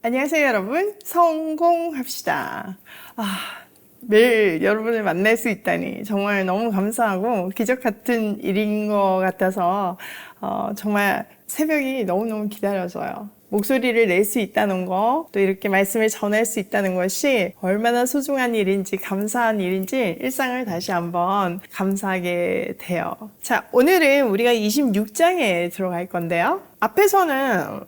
안녕하세요, 여러분. 성공합시다. 매일 여러분을 만날 수 있다니 정말 너무 감사하고 기적 같은 일인 것 같아서 정말 새벽이 너무너무 기다려져요. 목소리를 낼 수 있다는 거, 또 이렇게 말씀을 전할 수 있다는 것이 얼마나 소중한 일인지, 감사한 일인지 일상을 다시 한번 감사하게 돼요. 자, 오늘은 우리가 26장에 들어갈 건데요. 앞에서는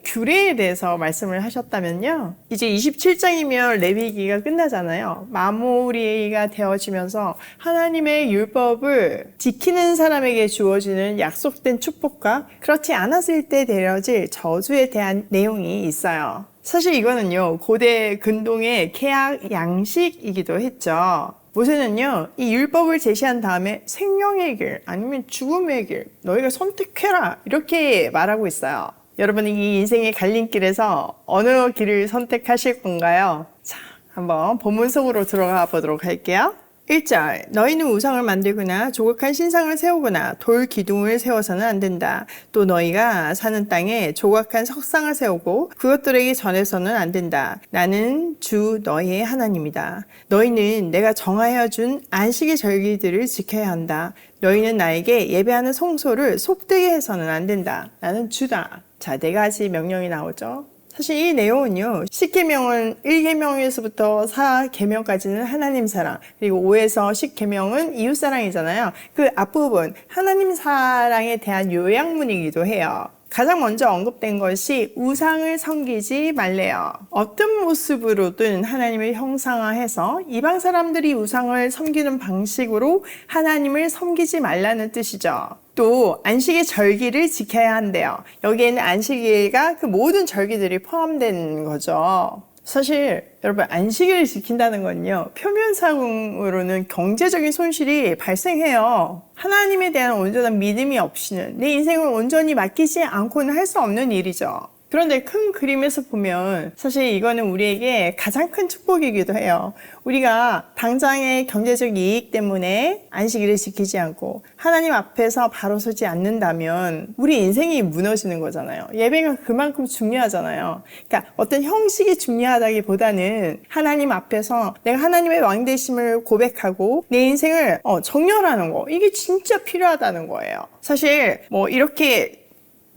규례에 대해서 말씀을 하셨다면요. 이제 27장이면 레위기가 끝나잖아요. 마무리가 되어지면서 하나님의 율법을 지키는 사람에게 주어지는 약속된 축복과 그렇지 않았을 때 내려질 저주에 대한 내용이 있어요. 사실 이거는요, 고대 근동의 계약 양식이기도 했죠. 모세는요, 이 율법을 제시한 다음에 생명의 길 아니면 죽음의 길 너희가 선택해라 이렇게 말하고 있어요. 여러분은 이 인생의 갈림길에서 어느 길을 선택하실 건가요? 자, 한번 본문 속으로 들어가 보도록 할게요. 1절 너희는 우상을 만들거나 조각한 신상을 세우거나 돌 기둥을 세워서는 안 된다. 또 너희가 사는 땅에 조각한 석상을 세우고 그것들에게 전해서는 안 된다. 나는 주 너희의 하나님이다. 너희는 내가 정하여 준 안식의 절기들을 지켜야 한다. 너희는 나에게 예배하는 성소를 속되게 해서는 안 된다. 나는 주다. 자, 4가지 명령이 나오죠. 사실 이 내용은요, 10계명은 1계명에서부터 4계명까지는 하나님 사랑, 그리고 5에서 10계명은 이웃 사랑이잖아요. 그 앞부분 하나님 사랑에 대한 요약문이기도 해요. 가장 먼저 언급된 것이 우상을 섬기지 말래요. 어떤 모습으로든 하나님을 형상화해서 이방 사람들이 우상을 섬기는 방식으로 하나님을 섬기지 말라는 뜻이죠. 또 안식의 절기를 지켜야 한대요. 여기에는 안식일과 그 모든 절기들이 포함된 거죠. 사실 여러분 안식일을 지킨다는 건요, 표면상으로는 경제적인 손실이 발생해요. 하나님에 대한 온전한 믿음이 없이는 내 인생을 온전히 맡기지 않고는 할 수 없는 일이죠. 그런데 큰 그림에서 보면 사실 이거는 우리에게 가장 큰 축복이기도 해요. 우리가 당장의 경제적 이익 때문에 안식일을 지키지 않고 하나님 앞에서 바로 서지 않는다면 우리 인생이 무너지는 거잖아요. 예배가 그만큼 중요하잖아요. 그러니까 어떤 형식이 중요하다기보다는 하나님 앞에서 내가 하나님의 왕되심을 고백하고 내 인생을 정렬하는 거, 이게 진짜 필요하다는 거예요. 사실 이렇게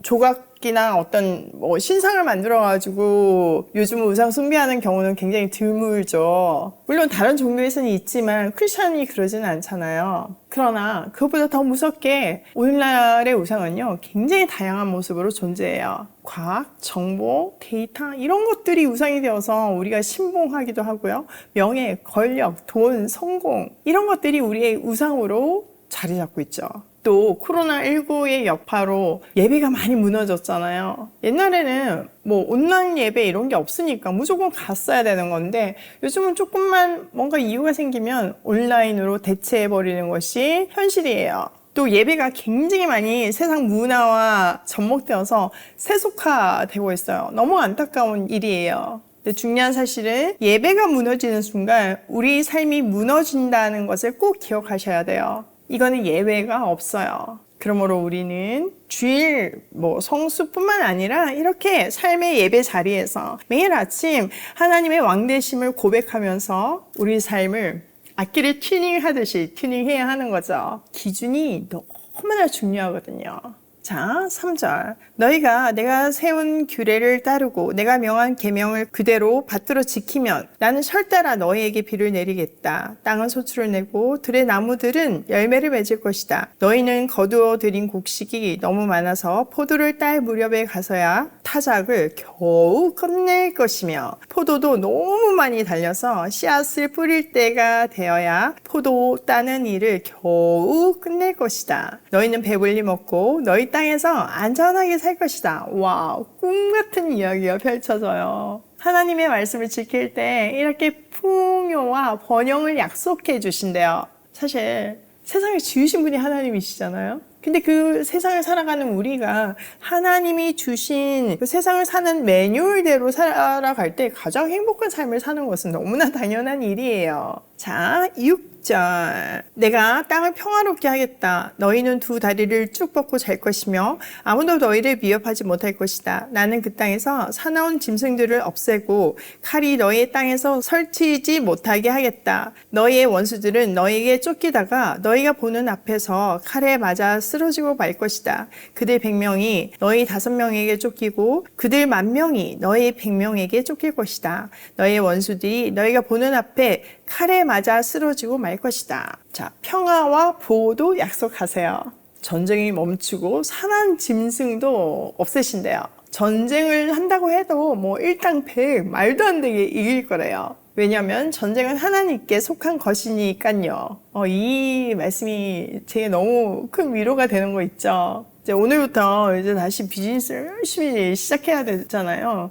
조각이나 어떤 신상을 만들어가지고 요즘 우상 숭배하는 경우는 굉장히 드물죠. 물론 다른 종교에서는 있지만 크리스천이 그러지는 않잖아요. 그러나 그것보다 더 무섭게 오늘날의 우상은요, 굉장히 다양한 모습으로 존재해요. 과학, 정보, 데이터 이런 것들이 우상이 되어서 우리가 신봉하기도 하고요. 명예, 권력, 돈, 성공 이런 것들이 우리의 우상으로 자리 잡고 있죠. 또 코로나19의 여파로 예배가 많이 무너졌잖아요. 옛날에는 온라인 예배 이런 게 없으니까 무조건 갔어야 되는 건데 요즘은 조금만 뭔가 이유가 생기면 온라인으로 대체해버리는 것이 현실이에요. 또 예배가 굉장히 많이 세상 문화와 접목되어서 세속화되고 있어요. 너무 안타까운 일이에요. 근데 중요한 사실은 예배가 무너지는 순간 우리 삶이 무너진다는 것을 꼭 기억하셔야 돼요. 이거는 예외가 없어요. 그러므로 우리는 주일 성수뿐만 아니라 이렇게 삶의 예배 자리에서 매일 아침 하나님의 왕되심을 고백하면서 우리 삶을 악기를 튜닝하듯이 튜닝해야 하는 거죠. 기준이 너무나 중요하거든요. 자, 3절 너희가 내가 세운 규례를 따르고 내가 명한 계명을 그대로 받들어 지키면 나는 철따라 너희에게 비를 내리겠다. 땅은 소출을 내고 들의 나무들은 열매를 맺을 것이다. 너희는 거두어 들인 곡식이 너무 많아서 포도를 딸 무렵에 가서야 타작을 겨우 끝낼 것이며 포도도 너무 많이 달려서 씨앗을 뿌릴 때가 되어야 포도 따는 일을 겨우 끝낼 것이다. 너희는 배불리 먹고 너희 땅에서 안전하게 살 것이다. 와, 꿈 같은 이야기가 펼쳐져요. 하나님의 말씀을 지킬 때 이렇게 풍요와 번영을 약속해 주신대요. 사실 세상을 지으신 분이 하나님이시잖아요. 근데 그 세상을 살아가는 우리가 하나님이 주신 그 세상을 사는 매뉴얼대로 살아갈 때 가장 행복한 삶을 사는 것은 너무나 당연한 일이에요. 자, 6절. 내가 땅을 평화롭게 하겠다. 너희는 두 다리를 쭉 뻗고 잘 것이며 아무도 너희를 위협하지 못할 것이다. 나는 그 땅에서 사나운 짐승들을 없애고 칼이 너희의 땅에서 설치지 못하게 하겠다. 너희의 원수들은 너희에게 쫓기다가 너희가 보는 앞에서 칼에 맞아 쓰러지고 말 것이다. 그들 100명이 너희 5명에게 쫓기고 그들 10,000명이 너희 100명에게 쫓길 것이다. 너희의 원수들이 너희가 보는 앞에 칼에 맞아 쓰러지고 말 것이다. 자, 평화와 보호도 약속하세요. 전쟁이 멈추고 사나운 짐승도 없애신대요. 전쟁을 한다고 해도 뭐 일당백 말도 안 되게 이길 거래요. 왜냐하면 전쟁은 하나님께 속한 것이니까요. 이 말씀이 제게 너무 큰 위로가 되는 거 있죠. 이제 오늘부터 이제 다시 비즈니스를 열심히 시작해야 되잖아요.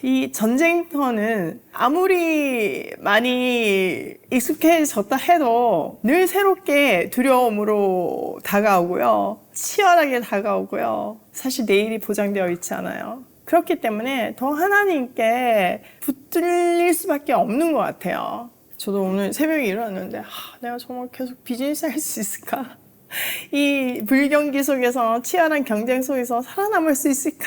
이 전쟁터는 아무리 많이 익숙해졌다 해도 늘 새롭게 두려움으로 다가오고요. 치열하게 다가오고요. 사실 내일이 보장되어 있지 않아요. 그렇기 때문에 더 하나님께 붙들릴 수밖에 없는 것 같아요. 저도 오늘 새벽에 일어났는데 내가 정말 계속 비즈니스 할 수 있을까? 이 불경기 속에서 치열한 경쟁 속에서 살아남을 수 있을까?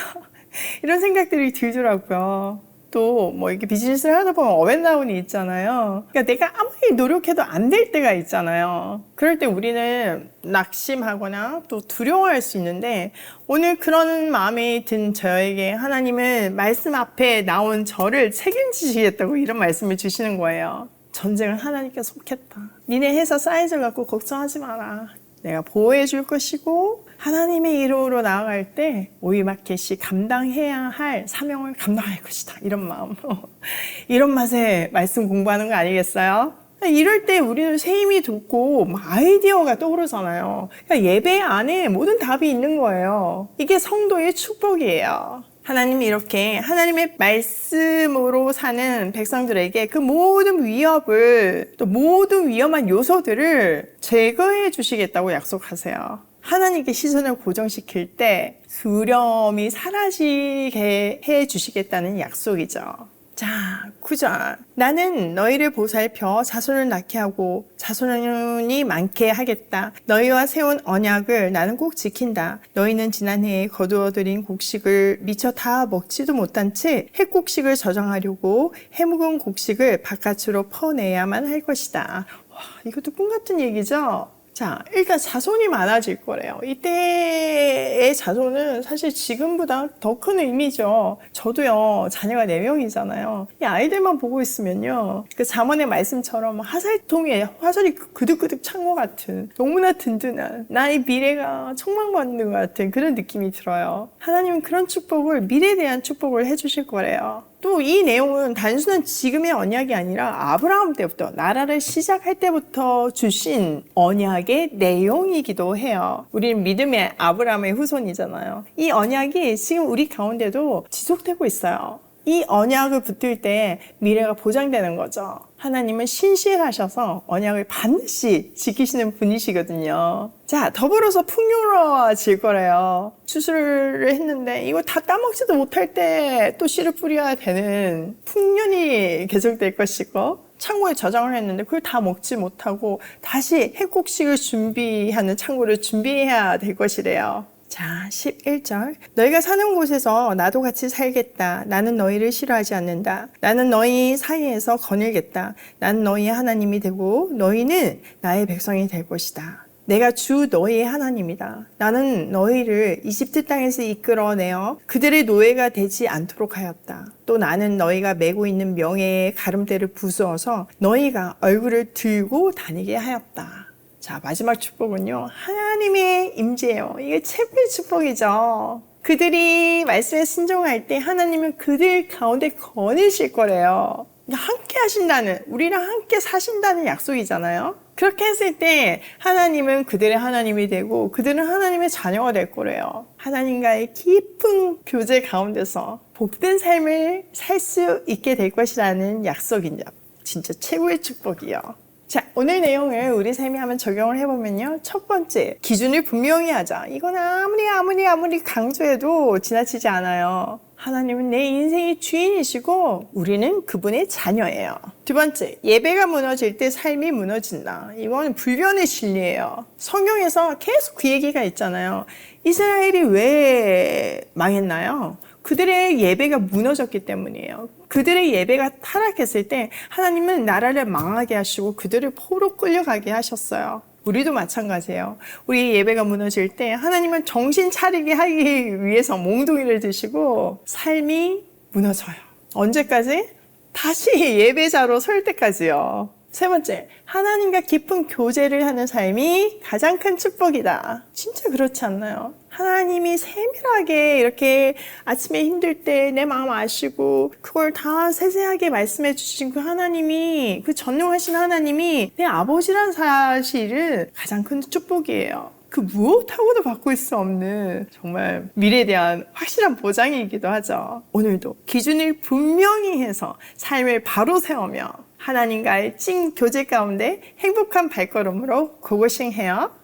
이런 생각들이 들더라고요. 또 뭐 이렇게 비즈니스를 하다 보면 업앤다운이 있잖아요. 그러니까 내가 아무리 노력해도 안 될 때가 있잖아요. 그럴 때 우리는 낙심하거나 또 두려워할 수 있는데 오늘 그런 마음이 든 저에게 하나님은 말씀 앞에 나온 저를 책임지시겠다고 이런 말씀을 주시는 거예요. 전쟁은 하나님께 속했다. 니네 회사 사이즈 갖고 걱정하지 마라. 내가 보호해 줄 것이고 하나님의 이름으로 나아갈 때 오이마켓이 감당해야 할 사명을 감당할 것이다. 이런 마음으로 이런 맛에 말씀 공부하는 거 아니겠어요? 이럴 때 우리는 새 힘이 돋고 아이디어가 떠오르잖아요. 그러니까 예배 안에 모든 답이 있는 거예요. 이게 성도의 축복이에요. 하나님이 이렇게 하나님의 말씀으로 사는 백성들에게 그 모든 위협을 또 모든 위험한 요소들을 제거해 주시겠다고 약속하세요. 하나님께 시선을 고정시킬 때 두려움이 사라지게 해 주시겠다는 약속이죠. 자, 9절. 나는 너희를 보살펴 자손을 낳게 하고 자손이 많게 하겠다. 너희와 세운 언약을 나는 꼭 지킨다. 너희는 지난해에 거두어들인 곡식을 미처 다 먹지도 못한 채 햇곡식을 저장하려고 해묵은 곡식을 바깥으로 퍼내야만 할 것이다. 와, 이것도 꿈 같은 얘기죠? 자, 일단 자손이 많아질 거래요. 이때의 자손은 사실 지금보다 더 큰 의미죠. 저도요, 자녀가 4명이잖아요. 이 아이들만 보고 있으면요, 그 잠언의 말씀처럼 화살통에 화살이 그득그득 찬 것 같은, 너무나 든든한, 나의 미래가 촉망받는 것 같은 그런 느낌이 들어요. 하나님은 그런 축복을, 미래에 대한 축복을 해주실 거래요. 또 이 내용은 단순한 지금의 언약이 아니라 아브라함 때부터 나라를 시작할 때부터 주신 언약의 내용이기도 해요. 우리는 믿음의 아브라함의 후손이잖아요. 이 언약이 지금 우리 가운데도 지속되고 있어요. 이 언약을 붙들 때 미래가 보장되는 거죠. 하나님은 신실하셔서 언약을 반드시 지키시는 분이시거든요. 자, 더불어서 풍요로워질 거래요. 추수를 했는데 이거 다 따먹지도 못할 때 또 씨를 뿌려야 되는 풍년이 계속될 것이고, 창고에 저장을 했는데 그걸 다 먹지 못하고 다시 햇곡식을 준비하는 창고를 준비해야 될 것이래요. 자, 11절. 너희가 사는 곳에서 나도 같이 살겠다. 나는 너희를 싫어하지 않는다. 나는 너희 사이에서 거닐겠다. 나는 너희의 하나님이 되고 너희는 나의 백성이 될 것이다. 내가 주 너희의 하나님이다. 나는 너희를 이집트 땅에서 이끌어내어 그들의 노예가 되지 않도록 하였다. 또 나는 너희가 메고 있는 명예의 가름대를 부수어서 너희가 얼굴을 들고 다니게 하였다. 자, 마지막 축복은요, 하나님의 임재예요. 이게 최고의 축복이죠. 그들이 말씀에 순종할 때 하나님은 그들 가운데 거니실 거래요. 함께 하신다는, 우리랑 함께 사신다는 약속이잖아요. 그렇게 했을 때 하나님은 그들의 하나님이 되고 그들은 하나님의 자녀가 될 거래요. 하나님과의 깊은 교제 가운데서 복된 삶을 살 수 있게 될 것이라는 약속이죠. 진짜 최고의 축복이요. 자, 오늘 내용을 우리 삶에 한번 적용을 해보면요. 첫 번째, 기준을 분명히 하자. 이건 아무리 강조해도 지나치지 않아요. 하나님은 내 인생의 주인이시고 우리는 그분의 자녀예요. 두 번째, 예배가 무너질 때 삶이 무너진다. 이건 불변의 진리예요. 성경에서 계속 그 얘기가 있잖아요. 이스라엘이 왜 망했나요? 그들의 예배가 무너졌기 때문이에요. 그들의 예배가 타락했을 때 하나님은 나라를 망하게 하시고 그들을 포로 끌려가게 하셨어요. 우리도 마찬가지예요. 우리 예배가 무너질 때 하나님은 정신 차리게 하기 위해서 몽둥이를 드시고 삶이 무너져요. 언제까지? 다시 예배자로 설 때까지요. 세 번째, 하나님과 깊은 교제를 하는 삶이 가장 큰 축복이다. 진짜 그렇지 않나요? 하나님이 세밀하게 이렇게 아침에 힘들 때 내 마음 아시고 그걸 다 세세하게 말씀해 주신 그 하나님이, 그 전능하신 하나님이 내 아버지란 사실은 가장 큰 축복이에요. 그 무엇하고도 바꿀 수 없는 정말 미래에 대한 확실한 보장이기도 하죠. 오늘도 기준을 분명히 해서 삶을 바로 세우며 하나님과의 찐 교제 가운데 행복한 발걸음으로 고고싱해요.